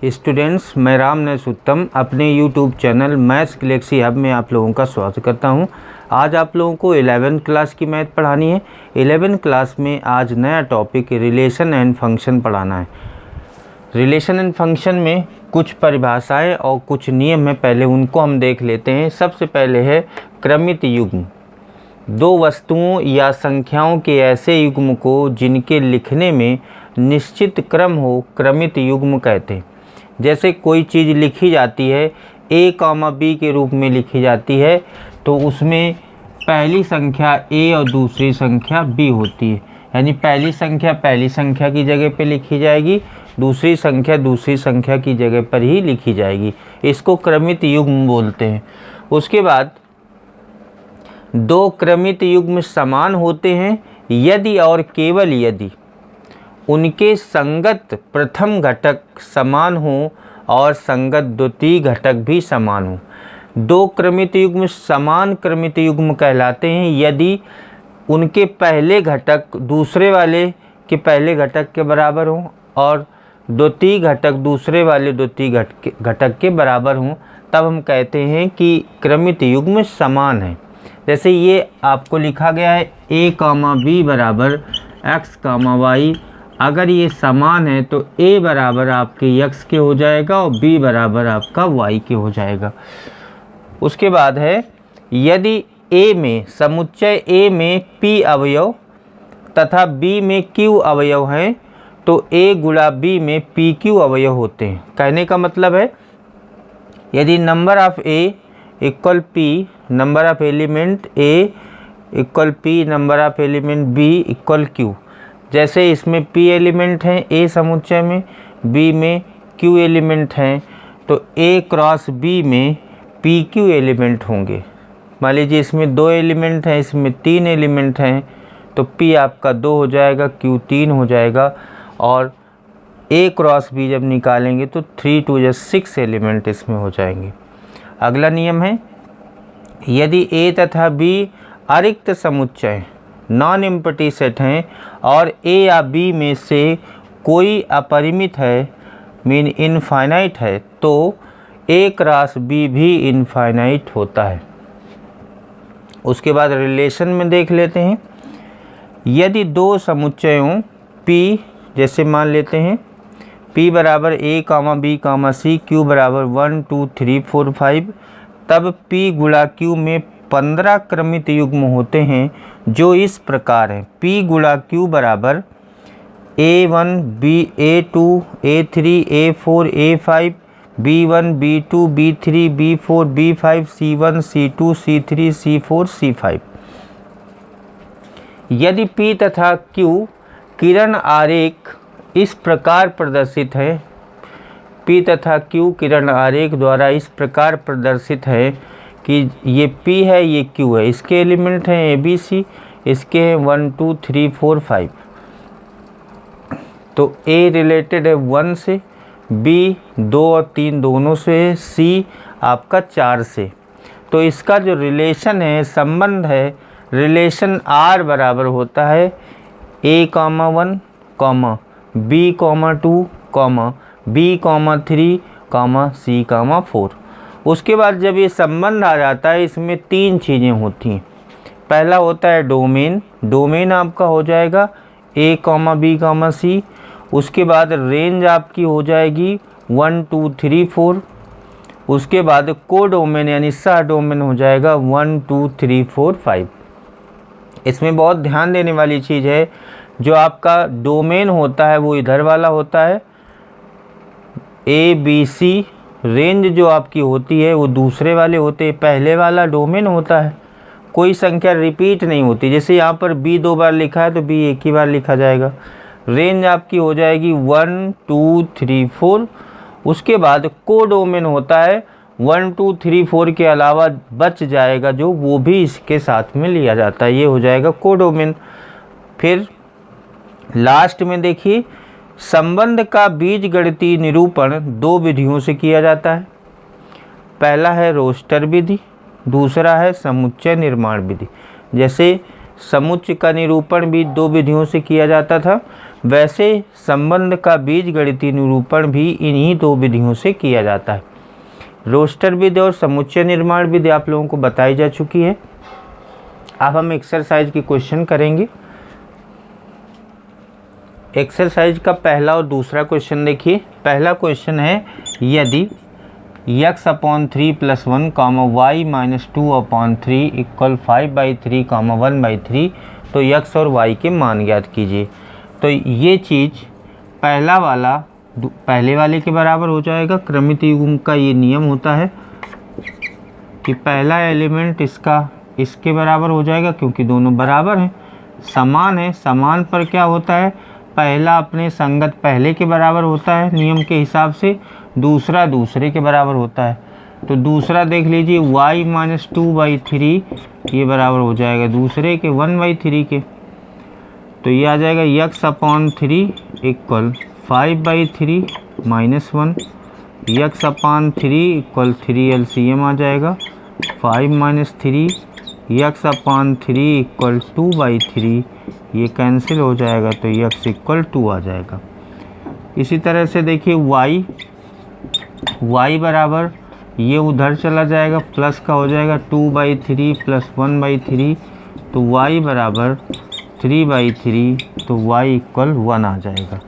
Students, मैं राम नरेश अपने YouTube channel maths Galaxy hub में आप लोगों का स्वागत करता हूं। आज आप लोगों को 11th क्लास की मैथ पढ़ानी है। 11th क्लास में आज नया टॉपिक रिलेशन एंड फंक्शन पढ़ाना है। रिलेशन एंड फंक्शन में कुछ परिभाषाएं और कुछ नियम हैं, पहले उनको हम देख लेते हैं। सबसे पहले है क्रमित युग्म। दो वस्तुओं या संख्याओं के ऐसे युग्म को जिनके लिखने में निश्चित क्रम हो क्रमित युग्म कहते हैं। जैसे कोई चीज़ लिखी जाती है a, b के रूप में लिखी जाती है, तो उसमें पहली संख्या a और दूसरी संख्या b होती है। यानी पहली संख्या की जगह पे लिखी जाएगी, दूसरी संख्या की जगह पर ही लिखी जाएगी। इसको क्रमित युग्म बोलते हैं। उसके बाद दो क्रमित युग्म समान होते हैं यदि और केवल यदि उनके संगत प्रथम घटक समान हो और संगत द्वितीय घटक भी समान हो। दो क्रमित युग्म समान क्रमित युग्म कहलाते हैं यदि उनके पहले घटक दूसरे वाले के पहले घटक के बराबर हों और द्वितीय घटक दूसरे वाले द्वितीय घटक के बराबर हों, तब हम कहते हैं कि क्रमित युग्म समान है। जैसे ये आपको लिखा गया है a, b बराबर x, y। अगर ये समान है तो a बराबर आपके x के हो जाएगा और b बराबर आपका y के हो जाएगा। उसके बाद है यदि a में समुच्चय a में p अवयव तथा b में q अवयव हैं तो a गुणा b में pq अवयव होते हैं। कहने का मतलब है यदि number of a equal p, number of element a equal p, number of element b equal q। जैसे इसमें p एलिमेंट हैं a समुच्चय में, b में q एलिमेंट हैं, तो a क्रॉस b में pq एलिमेंट होंगे। मान लीजिए इसमें 2 एलिमेंट हैं, इसमें 3 एलिमेंट हैं, तो p आपका 2 हो जाएगा, q 3 हो जाएगा। और a क्रॉस b जब निकालेंगे तो 3 2 6 एलिमेंट इसमें हो जाएंगे। अगला नियम है यदि a तथा b अरिक्त समुच्चय नॉन एम्प्टी सेट हैं और a या b में से कोई अपरिमित है, मीन इनफाइनाइट है, तो a क्रॉस b भी इनफाइनाइट होता है। उसके बाद रिलेशन में देख लेते हैं। यदि दो समुच्चयों p, जैसे मान लेते हैं p बराबर a, b, c, q बराबर 1 2 3 4 5, तब p गुणा q में 15 क्रमित युग्म होते हैं जो इस प्रकार हैं। p गुणा q बराबर a1 a2 a3 a4 a5 b1 b2 b3 b4 b5 c1 c2 c3 c4 c5। यदि p तथा q किरण आरेख इस प्रकार प्रदर्शित है, p तथा q किरण आरेख द्वारा इस प्रकार प्रदर्शित है कि ये p है, ये q है, इसके एलिमेंट हैं a b c, इसके हैं 1 2 3 4 5। तो a रिलेटेड है 1 से, b 2 और 3 दोनों से है, c आपका 4 से। तो इसका जो रिलेशन है, संबंध है, रिलेशन r बराबर होता है a, 1, b, 2, b, 3, c, 4। उसके बाद जब ये संबंध आ जाता है, इसमें 3 चीज़ें होती हैं। पहला होता है डोमेन। डोमेन आपका हो जाएगा a, b, c। उसके बाद रेंज आपकी हो जाएगी 1 2 3 4। उसके बाद कोडोमेन यानी सह डोमेन हो जाएगा 1 2 3 4 5। इसमें बहुत ध्यान देने वाली चीज़ है, जो आपका डोमेन होता है वो इधर वाला होता है a b c, रेंज जो आपकी होती है वो दूसरे वाले होते हैं। पहले वाला डोमेन होता है, कोई संख्या रिपीट नहीं होती। जैसे यहाँ पर b 2 बार लिखा है तो b एक ही बार लिखा जाएगा। रेंज आपकी हो जाएगी 1 2 3 4। उसके बाद कोडोमेन होता है 1 2 3 4 के अलावा बच जाएगा जो, वो भी इसके साथ में लिया जाता है, ये हो जाएगा कोडोमेन। फिर लास्ट में देखिए, संबंध का बीजगणितीय निरूपण 2 विधियों से किया जाता है। पहला है रोस्टर विधि, दूसरा है समुच्चय निर्माण विधि। जैसे समुच्चय का निरूपण भी दो विधियों से किया जाता था, वैसे संबंध का बीजगणितीय निरूपण भी इन्हीं दो विधियों से किया जाता है। रोस्टर विधि और समुच्चय निर्माण विधि आप लोगों को बताई जा चुकी है। अब हम एक्सरसाइज की क्वेश्चन करेंगे। एक्सरसाइज का पहला और दूसरा क्वेश्चन देखिए। पहला क्वेश्चन है, यदि x/3 + 1, y - 2/3 = 5/3, 1/3 तो x और y के मान ज्ञात कीजिए। तो ये चीज़ पहला वाला पहले वाले के बराबर हो जाएगा। क्रमित युग्म का ये नियम होता है कि पहला एलिमेंट इसके बराबर हो जाएगा, क्योंकि दोनों बराबर हैं, समान है। समान पर क्या होता है, पहला अपने संगत पहले के बराबर होता है नियम के हिसाब से, दूसरा दूसरे के बराबर होता है। तो दूसरा देख लीजिए, y - 2/3 ये बराबर हो जाएगा दूसरे के 1/3 के। तो ये आ जाएगा x/3 = 5/3 - 1, x/3 = 3 LCM आ जाएगा 5 - 3, x/3 = 2/3 ये कैंसिल हो जाएगा, तो x = 2 आ जाएगा। इसी तरह से देखिए y बराबर ये उधर चला जाएगा, प्लस का हो जाएगा 2/3 + 1/3, तो y बराबर 3/3, तो y = 1 आ जाएगा।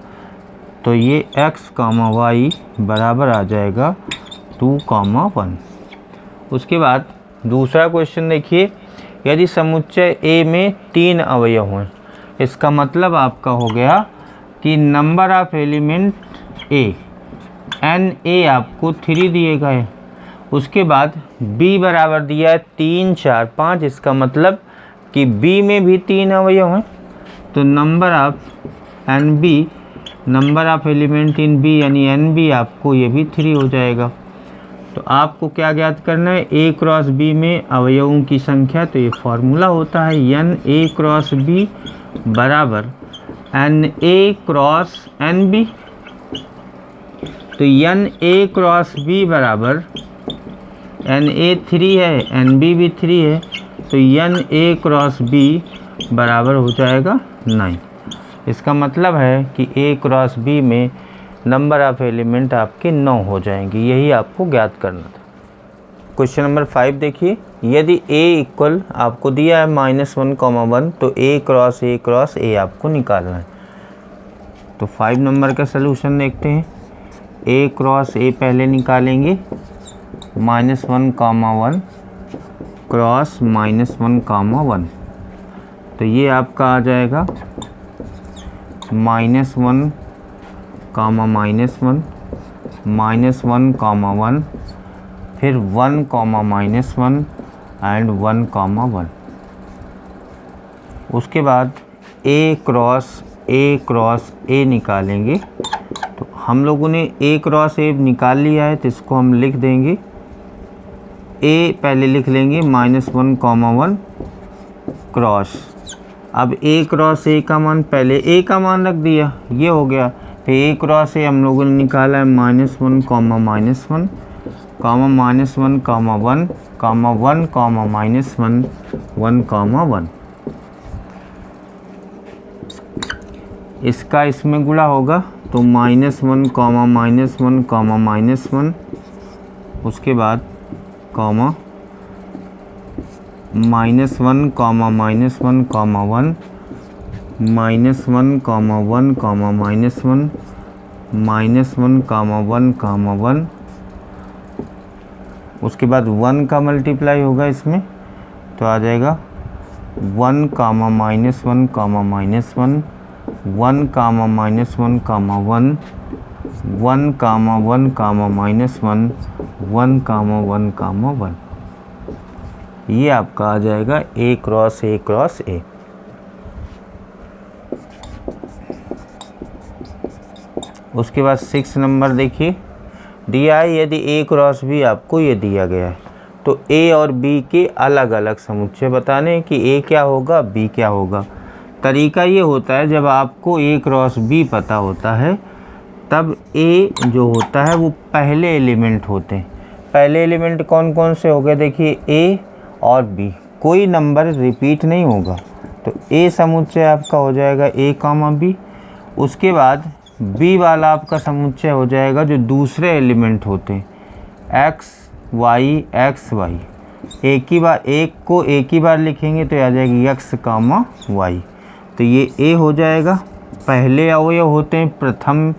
तो ये x, y बराबर आ जाएगा 2, 1। उसके बाद दूसरा क्वेश्चन देखिए, यदि समुच्चय A में 3 अवयव हैं, इसका मतलब आपका हो गया कि number of element A NA आपको 3 दिए गए। उसके बाद B बराबर दिया है 3, 4, 5, इसका मतलब कि B में भी 3 अवयव हैं। तो number of element in B यानी NB आपको ये भी 3 हो जाएगा। तो आपको क्या ज्ञात करना है, A क्रॉस B में अवयवों की संख्या। तो ये फॉर्मूला होता है NA क्रॉस B बराबर NA क्रॉस NB। तो NA क्रॉस B बराबर NA 3 है, NB भी 3 है, तो NA क्रॉस B बराबर हो जाएगा 9। इसका मतलब है कि A क्रॉस B में नंबर ऑफ एलिमेंट आपके 9 हो जाएंगे। यही आपको ज्ञात करना था। क्वेश्चन नंबर 5 देखिए, यदि A = आपको दिया है -1, 1, तो A क्रॉस A आपको निकालना है। तो 5 नंबर का सलूशन देखते हैं। A क्रॉस A पहले निकालेंगे, -1, 1 क्रॉस -1, 1, तो ये आपका आ जाएगा -1, -1, -1, -1, फिर 1, -1 एंड 1, 1। उसके बाद A क्रॉस A निकालेंगे। तो हम लोगों ने A क्रॉस A निकाल लिया है, तो इसको हम लिख देंगे। A पहले लिख लेंगे -1, 1 क्रॉस। अब A क्रॉस A का मान, पहले A का मान रख दिया, ये हो गया। फिर A क्रॉस A हम लोगों ने निकाला है -1, -1, -1, -1, -1, -1, 1, 1। इसका इसमें गुणा होगा, तो -1, -1, -1, उसके बाद -1, -1, -1, -1, -1, -1, उसके बाद 1 का मल्टीप्लाई होगा इसमें, तो आ जाएगा 1, -1, -1, 1, -1, -1, 1, -1, -1, 1। ये आपका आ जाएगा A क्रॉस A। उसके बाद 6 नंबर देखिए, दिया है यदि A क्रॉस B आपको ये दिया गया है, तो A और B के अलग अलग समुच्चय बताने कि A क्या होगा, B क्या होगा। तरीका ये होता है, जब आपको A क्रॉस B पता होता है, तब A जो होता है वो पहले एलिमेंट होते हैं। पहले एलिमेंट कौन कौन से हो गए देखिए, A और B, कोई नंबर रिपीट नहीं होगा। तो ए समुच्चय आपका हो जाएगा ए कॉमा बी। उसके बाद बी वाला आपका समुच्चय हो जाएगा जो दूसरे एलिमेंट होते हैं एक्स वाई, एक को एक ही बार लिखेंगे तो आ जाएगी एक्स कामा वाई। तो ये ए हो जाएगा। पहले अवयव होते हैं प्रथम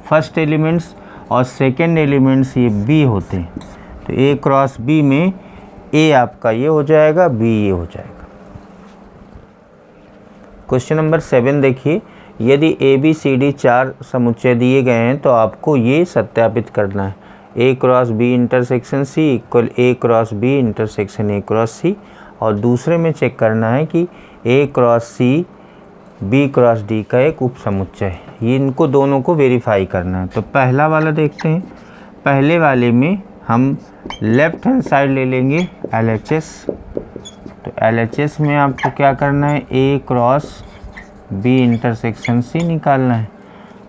फर्स्ट एलिमेंट्स और सेकंड एलिमेंट्स ये बी होते हैं। तो ए क्रॉस बी में ए आपका ये हो जाएगा, बी ये हो जाएगा। क्वेश्चन नंबर 7 देखिए, यदि ए बी सी डी 4 समुच्चय दिए गए हैं तो आपको ये सत्यापित करना है A cross B intersection C equal A cross B intersection A cross C, और दूसरे में चेक करना है कि A cross C B cross D का एक उप समुच्चय है। ये इनको दोनों को वेरीफाई करना है। तो पहला वाला देखते हैं। पहले वाले में हम लेफ्ट हैंड साइड ले लेंगे LHS। तो LHS में आपको क्या करना है, ए क्रॉस बी इंटरसेक्शन सी निकालना है।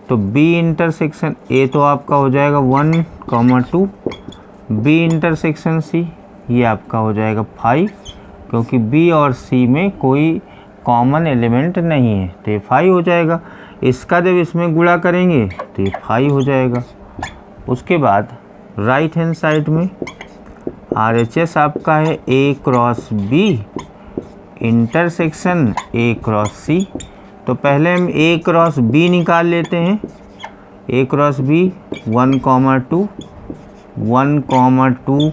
तो बी इंटरसेक्शन ए तो आपका हो जाएगा 1,2, बी इंटरसेक्शन सी ये आपका हो जाएगा 5, क्योंकि बी और सी में कोई कॉमन एलिमेंट नहीं है तो ये 5 हो जाएगा। इसका जब इसमें गुणा करेंगे तो ये 5 हो जाएगा। उसके बाद राइट हैंड साइड में RHS आपका है A cross B intersection A cross C. तो पहले हम ए क्रॉस बी निकाल लेते हैं। A cross B 1,2, 1,2,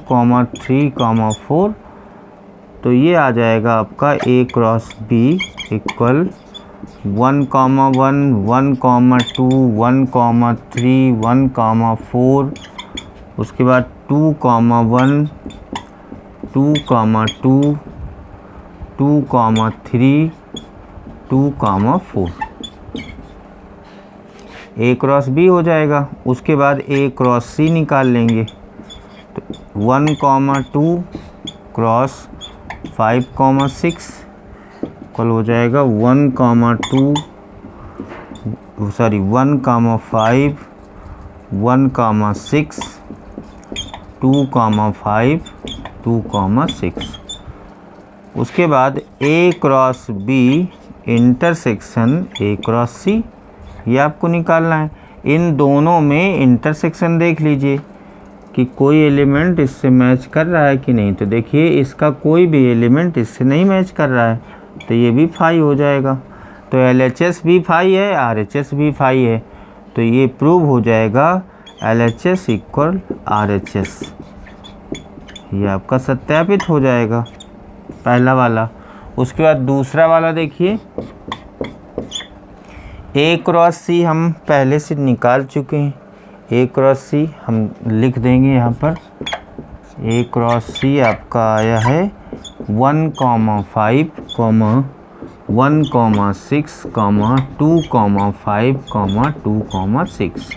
3, 4। तो ये आ जाएगा आपका ए क्रॉस बी इक्वल 1,1, 1,2, 1,3, 1,4। उसके बाद 2,1, 2,2, 2,3, 2,4 ए क्रॉस बी हो जाएगा। उसके बाद ए क्रॉस सी निकाल लेंगे। तो 1,2 क्रॉस 5,6 कल हो जाएगा 1,5, 1,6, 2,5, 2,6। उसके बाद A cross B intersection A cross C ये आपको निकालना है। इन दोनों में इंटरसेक्शन देख लीजिए कि कोई एलिमेंट इससे मैच कर रहा है कि नहीं। तो देखिए इसका कोई भी एलिमेंट इससे नहीं मैच कर रहा है तो ये भी 5 हो जाएगा। तो LHS भी 5 है, RHS भी 5 है। तो ये प्रूव हो जाएगा LHS इक्वल RHS। ये आपका सत्यापित हो जाएगा पहला वाला। उसके बाद दूसरा वाला देखिए, ए क्रॉस सी हम पहले से निकाल चुके हैं। ए क्रॉस सी हम लिख देंगे यहाँ पर। ए क्रॉस सी आपका आया है 1,5, 1,6, 2,5, 2,6।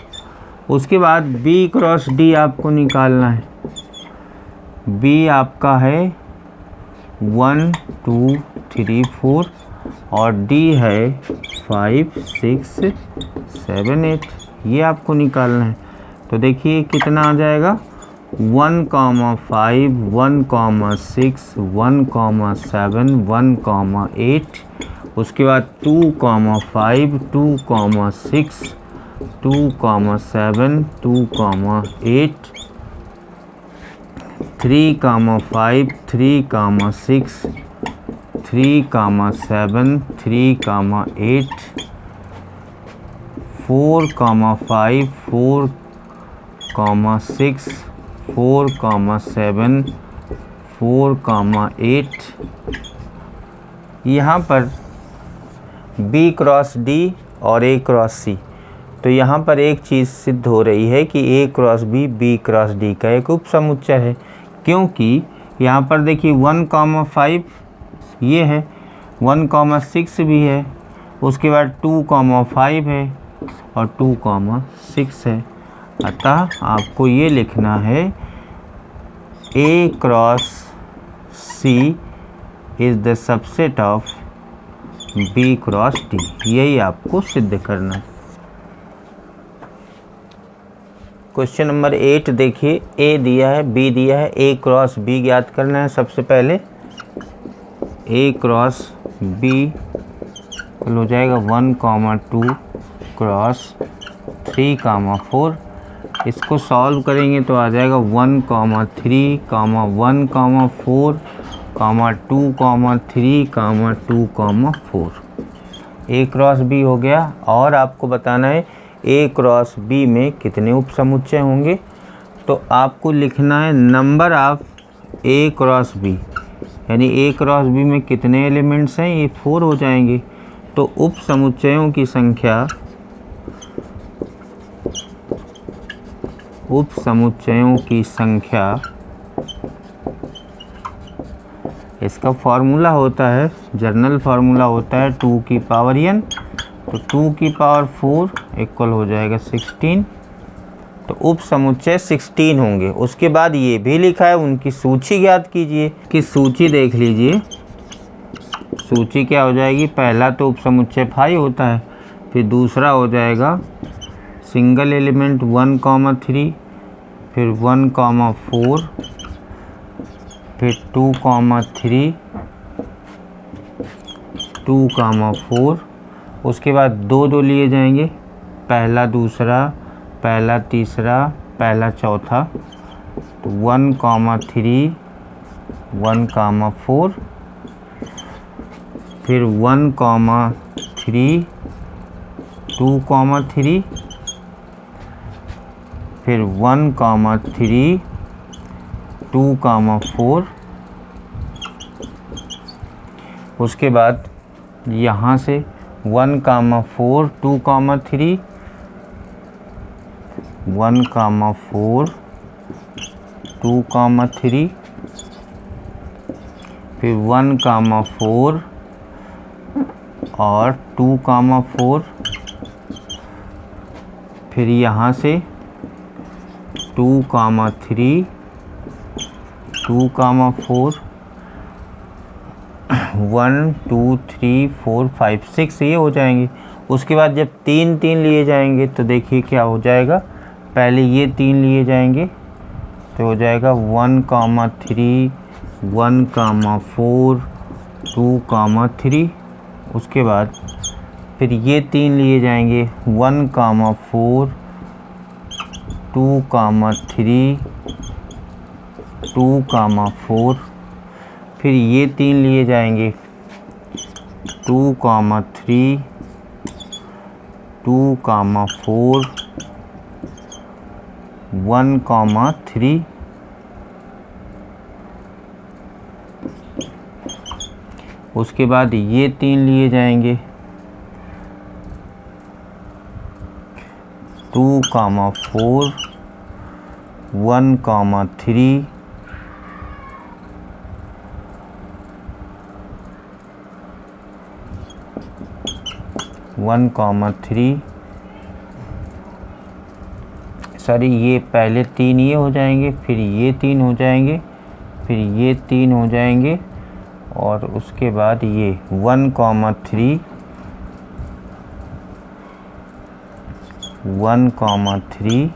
उसके बाद बी क्रॉस डी आपको निकालना है। बी आपका है 1, 2, 3, 4 और डी है 5, 6, 7, 8। ये आपको निकालना है। तो देखिए कितना आ जाएगा 1,5, 1,6, 1,7, 1,8। उसके बाद 2,5, 2,6, 2,7, 2,8, 3,5, 3,6, 3,7, 3,8, 4,5, 4,6, 4,7, 4,8। यहाँ पर B क्रॉस D और A क्रॉस C। तो यहाँ पर एक चीज़ सिद्ध हो रही है कि A cross B B cross D का एक उप समुच्चय है, क्योंकि यहाँ पर देखिए 1,5 ये है, 1,6 भी है, उसके बाद 2,5 है और 2,6 है। अतः आपको ये लिखना है A cross C is the subset of B cross D। यही आपको सिद्ध करना है। क्वेश्चन नंबर 8 देखिए, A दिया है, B दिया है, A क्रॉस B ज्ञात करना है। सबसे पहले A क्रॉस B इक्वल हो जाएगा 1, 2 क्रॉस 3, 4। इसको सॉल्व करेंगे तो आ जाएगा 1, 3, 1, 4, 2, 3, 2, 4। ए क्रॉस बी हो गया। और आपको बताना है ए क्रॉस बी में कितने उप समुच्चय होंगे। तो आपको लिखना है number of A cross B, यानी ए क्रॉस बी में कितने एलिमेंट्स हैं, ये 4 हो जाएंगे। तो उप समुच्चयों की संख्या, उप समुच्चयों की संख्या, इसका फार्मूला होता है, जनरल फार्मूला होता है 2 की पावर n। तो 2 की पावर 4 इक्वल हो जाएगा 16। तो उप समुच्चय 16 होंगे। उसके बाद ये भी लिखा है उनकी सूची ज्ञात कीजिए। कि सूची देख लीजिए, सूची क्या हो जाएगी, पहला तो उप समुच्चय 5 होता है, फिर दूसरा हो जाएगा सिंगल एलिमेंट 1, 3, फिर 1, 4, फिर 2, 3, 2, 4। उसके बाद 2, 2 लिए जाएंगे, पहला दूसरा, पहला तीसरा, पहला चौथा। तो 1, 3, 1, 4, फिर 1, 3, 2, 3, फिर 1, 3, 2, 4। उसके बाद यहाँ से 1, 4, 2, 3, 1, 4, 2, 3, फिर 1, 4 और 2, 4, फिर यहाँ से 2, 3, 2, 4, 1, 2, 3, 4, 5, 6 ये हो जाएंगे। उसके बाद जब 3, 3 लिए जाएंगे तो देखिए क्या हो जाएगा, पहले ये 3 लिए जाएंगे तो हो जाएगा 1, 3, 1, 4, 2, 3। उसके बाद फिर ये 3 लिए जाएंगे 1, 4, 2, 3, 2, 4। फिर ये 3 लिए जाएंगे 2, 3, 2, 4, 1, 3। उसके बाद ये 3 लिए जाएंगे 2, 4, 1, 3, 1, 3। सॉरी, ये पहले 3 ये हो जाएंगे, फिर ये 3 हो जाएंगे, फिर ये 3 हो जाएंगे, और उसके बाद ये 1, 3, 1, 3,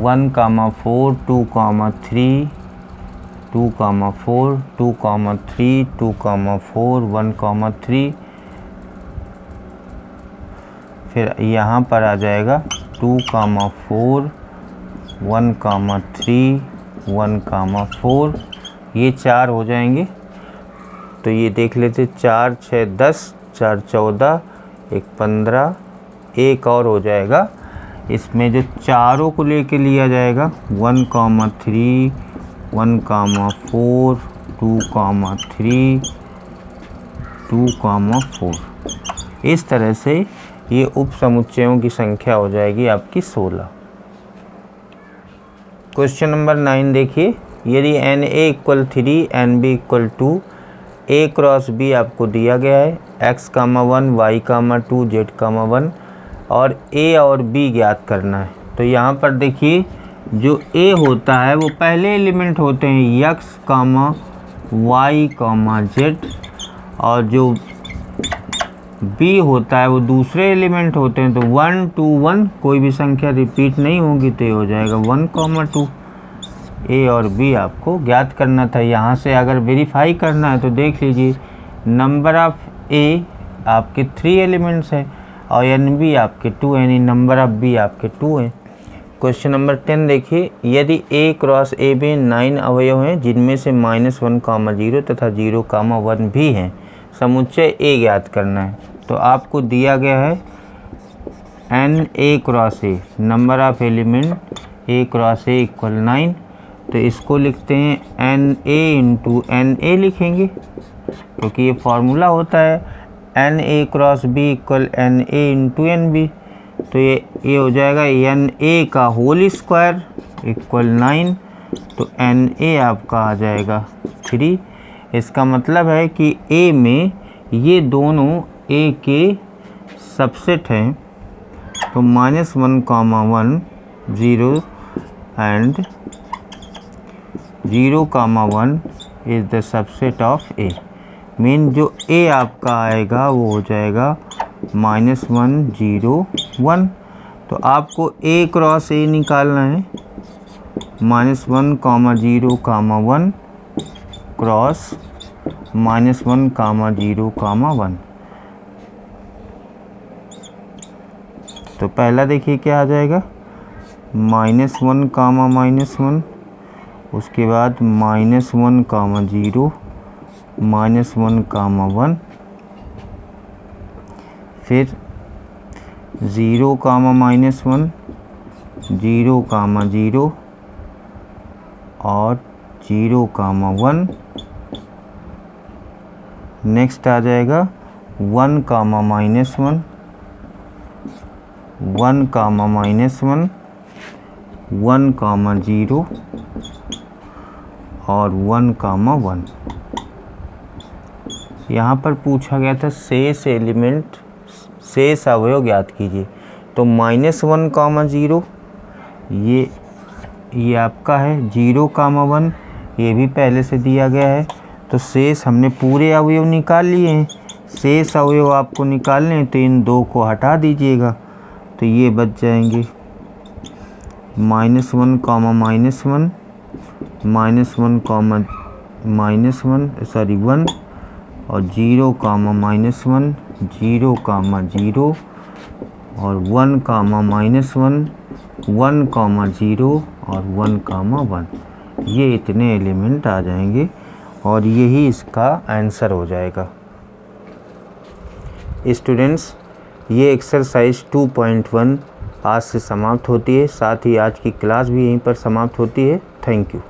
वन, 4, 2, 3, 2, 4, 2, 3, 2, 4, 1, 3। फिर यहाँ पर आ जाएगा 2, 4, 1, 3, 1, 4। ये 4 हो जाएंगे। तो ये देख लेते, 4, 6, 10, 4, 14, 1, 15, एक और हो जाएगा। इसमें जो चारों को लेके लिया जाएगा 1, 3, 1, 4, 2, 3, 2, 4। इस तरह से ये उप समुच्चयों की संख्या हो जाएगी आपकी 16। क्वेश्चन नंबर 9 देखिए, यदि NA = 3, NB = 2, A cross B आपको दिया गया है, x, 1, y, 2, z, 1, और A और B ज्ञात करना है। तो यहाँ पर देखिए, जो A होता है वो पहले एलिमेंट होते हैं x, y, z, और जो बी होता है वो दूसरे एलिमेंट होते हैं, तो 1 2 1 कोई भी संख्या रिपीट नहीं होगी, तो ये हो जाएगा 1, 2। ए और बी आपको ज्ञात करना था। यहाँ से अगर वेरीफाई करना है तो देख लीजिए, नंबर ऑफ ए आपके 3 एलिमेंट्स हैं और एन बी आपके 2, यानी नंबर ऑफ बी आपके 2 हैं। क्वेश्चन नंबर 10 देखिए, यदि ए क्रॉस ए में 9 अवयव हैं जिनमें से -1, 0 तथा 0, 1 भी हैं, समुच्चय ए ज्ञात करना है। तो आपको दिया गया है n A cross A, number of element A cross A equal 9, तो इसको लिखते हैं n A into n A लिखेंगे, क्योंकि ये फार्मूला होता है n A cross B equal n A into n B. तो ये हो जाएगा एन ए का होल स्क्वायर इक्वल 9, तो एन ए आपका आ जाएगा 3। इसका मतलब है कि ए में ये दोनों ए के सबसेट हैं, तो -1, 1 0 and 0, 1 is the subset of A. Mean जो ए आपका आएगा वो हो जाएगा -1 0 1। तो आपको ए क्रॉस ए निकालना है, -1, 0, 1 क्रॉस -1, 0, 1। तो पहला देखिए क्या आ जाएगा, -1, -1, उसके बाद -1, 0, -1, 1, फिर 0, -1, 0, 0 और 0, 1। नेक्स्ट आ जाएगा 1, -1, 1, -1, 1, 0 और 1, 1। यहाँ पर पूछा गया था शेष एलिमेंट, शेष अवयव ज्ञात कीजिए। तो -1, 0 ये आपका है, 0, 1 ये भी पहले से दिया गया है। तो शेष हमने पूरे अवयव निकाल लिए हैं, शेष अवयव आपको निकालने हैं, तो इन 2 को हटा दीजिएगा, तो ये बच जाएंगे -1, -1, -1, 1 और 0, -1, 0, 0 और 1, -1, 1, 0 और 1, 1। ये इतने एलिमेंट आ जाएंगे और यही इसका आंसर हो जाएगा। स्टूडेंट्स, ये एक्सरसाइज 2.1 आज से समाप्त होती है, साथ ही आज की क्लास भी यहीं पर समाप्त होती है। Thank you.